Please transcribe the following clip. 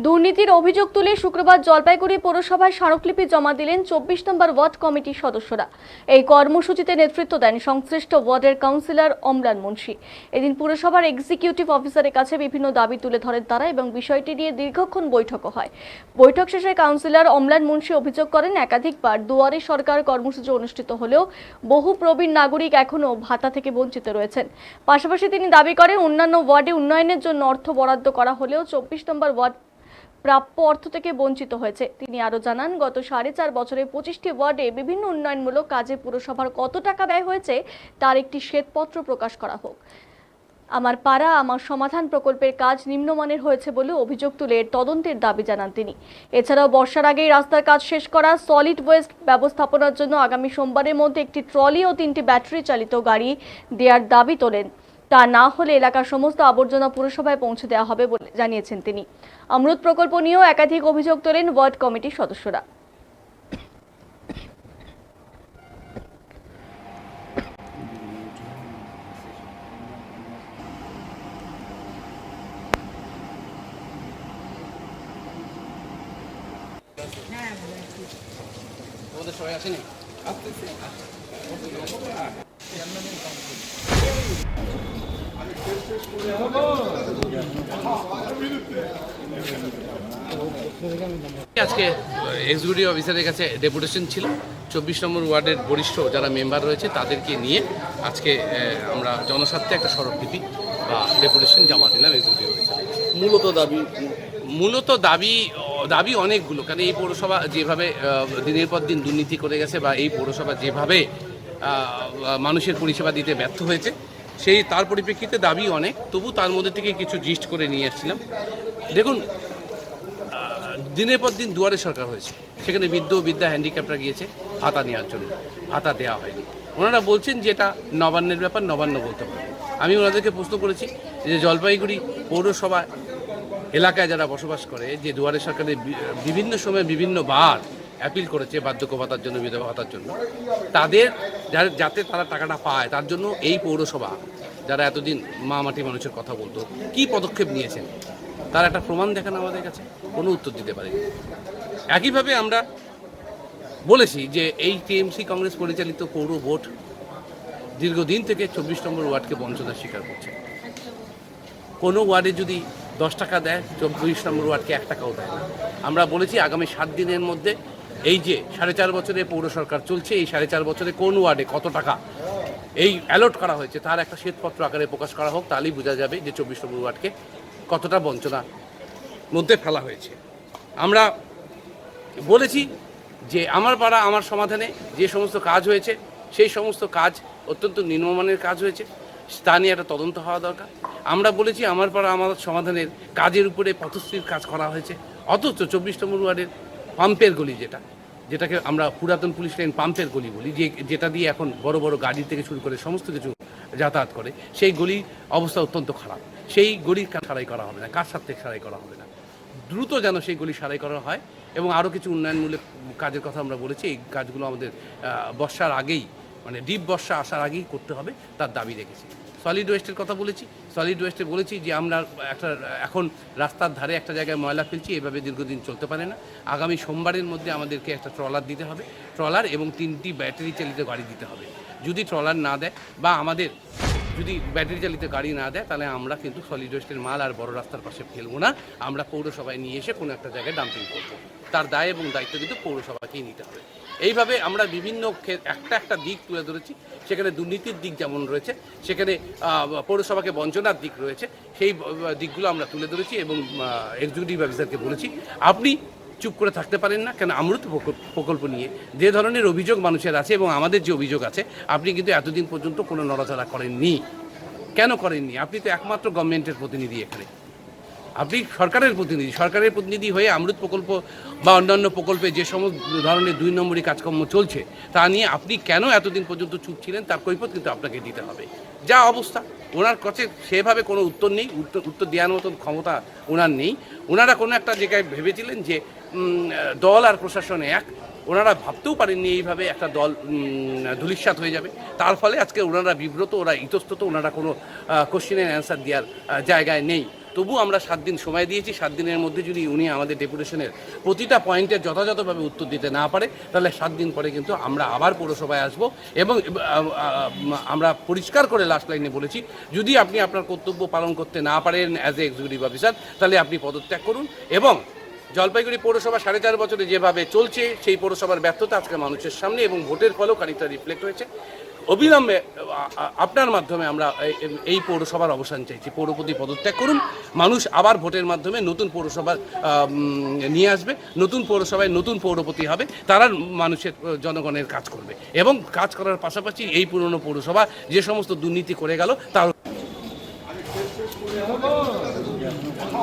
দুর্নীতির অভিযোগ তুলে শুক্রবার জলপাইগুড়ি পৌরসভায় স্মারকলিপি জমা দিলেন 24 নম্বর ওয়ার্ড কমিটির সদস্যরা। এই কর্মসূচিতে নেতৃত্ব দেন সংশ্লিষ্ট ওয়ার্ডের কাউন্সিলর অম্লান মুন্সি। এদিন পুরসভার এক্সিকিউটিভ অফিসারের কাছে বিভিন্ন দাবি তুলে ধরেন তারা এবং বিষয়টি নিয়ে দীর্ঘক্ষণ বৈঠকও হয়। বৈঠক শেষে কাউন্সিলর অম্লান মুন্সি অভিযোগ করেন, একাধিকবার দুয়ারে সরকার কর্মসূচি অনুষ্ঠিত হলেও বহু প্রবীণ নাগরিক এখনও ভাতা থেকে বঞ্চিত রয়েছেন। পাশাপাশি তিনি দাবি করেন, অন্যান্য ওয়ার্ডে উন্নয়নের জন্য অর্থ বরাদ্দ করা হলেও 24 নম্বর ওয়ার্ড প্রাপ্য অর্থ থেকে বঞ্চিত হয়েছে। তিনি আরো জানান, গত 4.5 বছরে 25টি ওয়ার্ডে বিভিন্ন উন্নয়নমূলক কাজে পুরসভার কত টাকা ব্যয় হয়েছে তার একটি শ্বেতপত্র প্রকাশ করা হোক। আমার পাড়া আমার সমাধান প্রকল্পের কাজ নিম্নমানের হয়েছে বলে অভিযোগ তুলে তদন্তের দাবি জানান তিনি। এছাড়াও বর্ষার আগেই রাস্তার কাজ শেষ করা, সলিড ওয়েস্ট ব্যবস্থাপনার জন্য আগামী সোমবারের মধ্যে একটি ট্রলি ও 3টি ব্যাটারি চালিত গাড়ি দেওয়ার দাবি তোলেন। তা না হলে এলাকার সমস্ত আবর্জনা পুরসভায় পৌঁছে দেওয়া হবে বলে জানিয়েছেন তিনি। অমৃত প্রকল্প নিয়েও একাধিক অভিযোগ তোলেন ওয়ার্ড কমিটির সদস্যরা। সবাই আসেনি আজকে এক্সিকিউটিভ অফিসারের কাছে ডেপুটেশন ছিল। 24 নম্বর ওয়ার্ডের বরিষ্ঠ যারা মেম্বার রয়েছে তাদেরকে নিয়ে আজকে আমরা জনস্বার্থে একটা স্মারকলিপি বা ডেপুটেশন জমা দিলাম এক্সিকিউটিভ অফিসারের। মূলত দাবি অনেকগুলো, কারণ এই পৌরসভা যেভাবে দিনের পর দিন দুর্নীতি করে গেছে বা এই পৌরসভা যেভাবে মানুষের পরিষেবা দিতে ব্যর্থ হয়েছে, সেই তার পরিপ্রেক্ষিতে দাবি অনেক। তবু তার মধ্যে থেকে কিছু জিস্ট করে নিয়ে আসছিলাম। দেখুন, দিনের পর দিন দুয়ারে সরকার হয়েছে, সেখানে বৃদ্ধা হ্যান্ডিক্যাপরা গিয়েছে ভাতা নেওয়ার জন্য, ভাতা দেওয়া হয়নি। ওনারা বলছেন যে এটা নবান্নের ব্যাপার, নবান্ন বলতে পারে। আমি ওনাদেরকে প্রশ্ন করেছি যে জলপাইগুড়ি পৌরসভা এলাকায় যারা বসবাস করে, যে দুয়ারে সরকারের বিভিন্ন সময় বিভিন্নবার অ্যাপিল করেছে বার্ধক্য ভাতার জন্য, বিধবা ভাতার জন্য, তাদের যাতে তারা টাকাটা পায় তার জন্য এই পৌরসভা যারা এতদিন মা মাটি মানুষের কথা বলতো কি পদক্ষেপ নিয়েছেন তার একটা প্রমাণ দেখান আমাদের কাছে, কোনো উত্তর দিতে পারেনি। একইভাবে আমরা বলেছি যে এই টিএমসি কংগ্রেস পরিচালিত পৌর বোর্ড দীর্ঘদিন থেকে 24 নম্বর ওয়ার্ডকে বঞ্চনার শিকার করছে। কোনো ওয়ার্ডে যদি 10 টাকা দেয়, 24 নম্বর ওয়ার্ডকে 1 টাকাও দেয় না। আমরা বলেছি আগামী 7 দিনের মধ্যে এই যে 4.5 বছরে পৌর সরকার চলছে, এই 4.5 বছরে কোন ওয়ার্ডে কত টাকা এই অ্যালট করা হয়েছে তার একটা শ্বেতপত্র আকারে প্রকাশ করা হোক, তাহলেই বোঝা যাবে যে 24 নম্বর ওয়ার্ডকে কতটা বঞ্চনার মধ্যে ফেলা হয়েছে। আমরা বলেছি যে আমার পাড়া আমার সমাধানে যে সমস্ত কাজ হয়েছে সেই সমস্ত কাজ অত্যন্ত নিম্নমানের কাজ হয়েছে, তা নিয়ে একটা তদন্ত হওয়া দরকার। আমরা বলেছি আমার পাড়া আমার সমাধানের কাজের উপরে পথশ্রীর কাজ করা হয়েছে, অথচ 24 নম্বর ওয়ার্ডের পাম্পের গলি যেটাকে আমরা পুরাতন পুলিশ লাইন পাম্পের গলি বলি, যেটা দিয়ে এখন বড় বড় গাড়ি থেকে শুরু করে সমস্ত কিছু যাতায়াত করে, সেই গলির অবস্থা অত্যন্ত খারাপ। সেই গলির সারাই করা হবে না, কার সাথে সারাই করা হবে না, দ্রুত যেন সেই গলি সারাই করা হয়। এবং আরও কিছু উন্নয়নমূলক কাজের কথা আমরা বলেছি, এই কাজগুলো আমাদের বর্ষার আগেই, মানে ডিপ বর্ষা আসার আগেই করতে হবে, তার দাবি রেখেছি। সলিড ওয়েস্টের কথা বলেছি, সলিড ওয়েস্টে বলেছি যে আমরা এখন রাস্তার ধারে একটা জায়গায় ময়লা ফেলছি, এভাবে দীর্ঘদিন চলতে পারে না। আগামী সোমবারের মধ্যে আমাদেরকে একটা ট্রলার দিতে হবে, ট্রলার এবং 3টি ব্যাটারি চালিত গাড়ি দিতে হবে। যদি ট্রলার না দেয় বা আমাদের যদি ব্যাটারি চালিত গাড়ি না দেয়, তাহলে আমরা কিন্তু সলিড ওয়েস্টের মাল আর বড় রাস্তার পাশে ফেলবো না, আমরা পৌরসভায় নিয়ে এসে কোনো একটা জায়গায় ডাম্পিং করবো। তার দায় এবং দায়িত্ব কিন্তু পৌরসভাকেই নিতে হবে। এইভাবে আমরা বিভিন্ন একটা দিক তুলে ধরেছি, সেখানে দুর্নীতির দিক যেমন রয়েছে, সেখানে পৌরসভাকে বঞ্চনার দিক রয়েছে, সেই দিকগুলো আমরা তুলে ধরেছি এবং এক্সিকিউটিভ অফিসারকে বলেছি আপনি চুপ করে থাকতে পারেন না, কেন অমৃত প্রকল্প নিয়ে যে ধরনের অভিযোগ মানুষের আছে এবং আমাদের যে অভিযোগ আছে, আপনি কিন্তু এতদিন পর্যন্ত কোনো নড়াচড়া করেননি। কেন করেননি? আপনি তো একমাত্র গভর্নমেন্টের প্রতিনিধি, এখানে আপনি সরকারের প্রতিনিধি হয়ে অমৃত প্রকল্প বা অন্যান্য প্রকল্পে যে সমস্ত ধরনের 2 নম্বরই কাজকর্ম চলছে তা নিয়ে আপনি কেন এতদিন পর্যন্ত চুপ ছিলেন, তার কৈফিয়ত কিন্তু আপনাকে দিতে হবে। যা অবস্থা, ওনার কাছে সেভাবে কোনো উত্তর নেই, উত্তর দেওয়ার মতন ক্ষমতা ওনার নেই। ওনারা কোনো একটা জায়গায় ভেবেছিলেন যে দল আর প্রশাসন এক, ওনারা ভাবতেও পারেননি এইভাবে একটা দল ধূলিসাৎ হয়ে যাবে। তার ফলে আজকে ওনারা বিব্রত, ওরা ইতস্তত, ওনারা কোনো কোশ্চেনের অ্যান্সার দেওয়ার জায়গায় নেই। তবু আমরা 7 দিন সময় দিয়েছি। 7 দিনের মধ্যে যদি উনি আমাদের ডেপুটেশনের প্রতিটা পয়েন্টের যথাযথভাবে উত্তর দিতে না পারে, তাহলে 7 দিন পরে কিন্তু আমরা আবার পৌরসভায় আসব এবং আমরা পরিষ্কার করে লাস্ট লাইনে বলেছি, যদি আপনি আপনার কর্তব্য পালন করতে না পারেন অ্যাজ এ এক্সিকিউটিভ অফিসার, তাহলে আপনি পদত্যাগ করুন। এবং জলপাইগুড়ি পৌরসভা 4.5 বছরে যেভাবে চলছে, সেই পৌরসভার ব্যর্থতা আজকে মানুষের সামনে এবং ভোটের ফলেও খানিকটা রিফ্লেক্ট হয়েছে। অবিলম্বে আপনার মাধ্যমে আমরা এই পৌরসভার অবসান চাইছি। পৌরপতি পদত্যাগ করুন, মানুষ আবার ভোটের মাধ্যমে নতুন পৌরসভা নিয়ে আসবে, নতুন পৌরসভায় নতুন পৌরপতি হবে, তারা মানুষের জনগণের কাজ করবে এবং কাজ করার পাশাপাশি এই পুরনো পৌরসভা যে সমস্ত দুর্নীতি করে গেল তার